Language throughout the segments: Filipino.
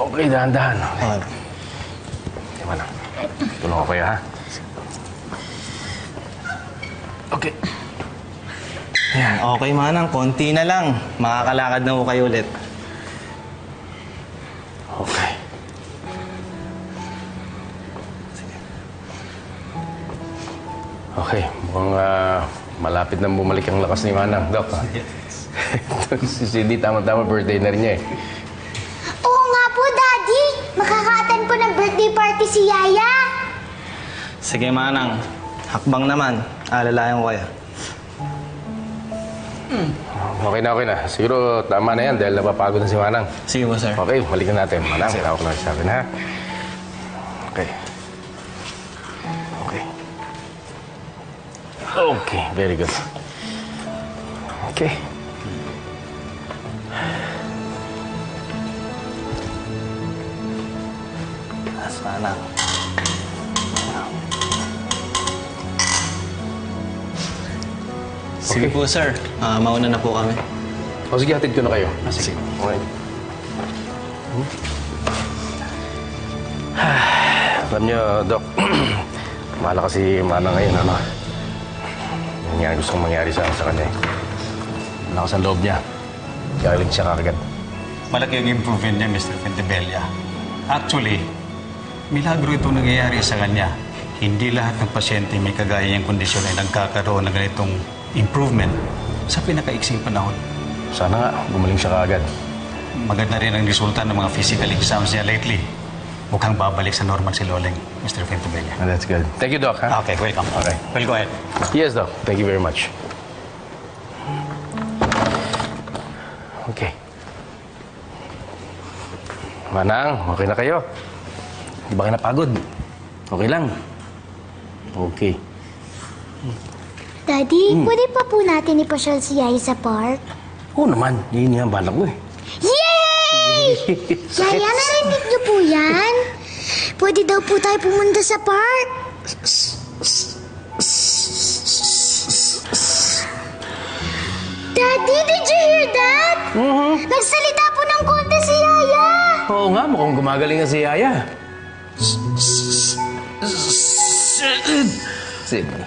Okay, dahan-dahan. Okay. Diba na? Tulong ko kayo, ha? Okay. Yan, okay Manang. Konti na lang. Makakalakad na ho kayo ulit. Okay. Okay, mukhang malapit nang bumalik ang lakas ni Manang, Doc. Si Cindy, tama-tama birthday na rin niya eh. Oo nga po, Daddy. Makaka-attend po ng birthday party si Yaya. Sige Manang. Hakbang naman. Alalayan ko kayo. Okay na. Siguro tama na yan dahil napapagod na si Manang. Sige po, sir. Okay, balikan natin. Manang, tawag ko lang sa akin, ha? Okay. Okay, very good. Okay. Taas, Manang. Sige po, sir. Mauna na po kami. O sige, hatid ko na kayo. Sige. Okay. Alam niyo, Doc, mahala kasi Manang ngayon, ano? Yan nga gusto kong mangyari sa kanya. Lakas ang loob niya. Galing siya kagad. Malaki ang improvement niya, Mr. Fentebella. Actually, milagro itong nangyayari sa kanya. Hindi lahat ng pasyente may kagaya niyang kondisyon ay nagkakaroon ng ganitong improvement sa pinakaiksing panahon. Sana nga, gumaling siya kagad. Maganda rin ang resulta ng mga physical exams niya lately. Mukhang babalik sa normal si Loleng, Mr. Fentebella. That's good. Thank you, Doc, ha? Okay, welcome. Okay. Well, go ahead. Yes, Doc. Thank you very much. Okay. Manang, okay na kayo? Di ba kayo napagod? Okay lang. Okay. Daddy, pwede pa po natin ipasyal si Yaya sa park? Oo naman. Yun yung balak ko eh. Yay! Yaya, narinig niyo po yan? Pwede daw po tayo pumunta sa park. Daddy, did you hear that? Nagsalita po ng konti si Yaya. Oo nga, mukhang gumagaling na si Yaya. Sydney.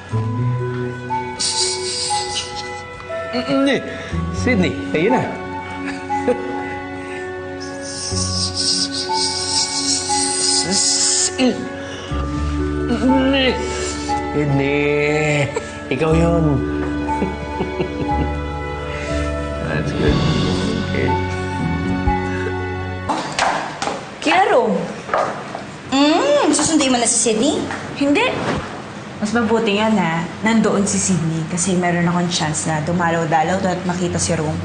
Sydney, ayun na. Sydney, ikaw yun. That's good. Okay. Kiaro, Susunduin mo na si Sydney? hindi. Mas mabuti nga na nandoon si Sydney kasi meron akong chance na dumalaw-dalaw at makita si Rome.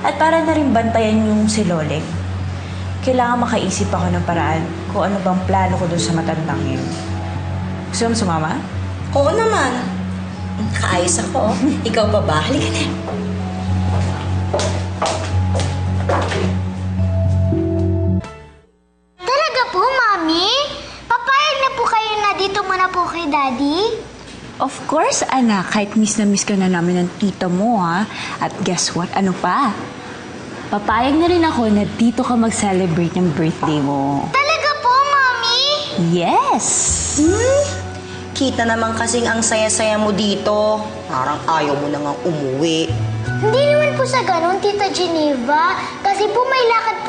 At para na rin bantayan yung si Loleng. Kailangan makaisip ako ng paraan kung ano bang plano ko dun sa matandang yun. Gusto mo sumama? Oo naman. Nakaayos ako. Ikaw ba ba? Halika na. Talaga po, Mami? Papayag na po kayo na dito muna po kay Daddy? Of course, anak. Kahit miss na miss ka na namin ng tita mo, ha? At guess what? Ano pa? Papayag na rin ako na dito ka mag-celebrate ng birthday mo. Talaga po, Mami? Yes! Kita naman kasing ang saya-saya mo dito. Parang ayaw mo na nga umuwi. Hindi naman po sa ganun, Tita Geneva. Kasi po may lakad po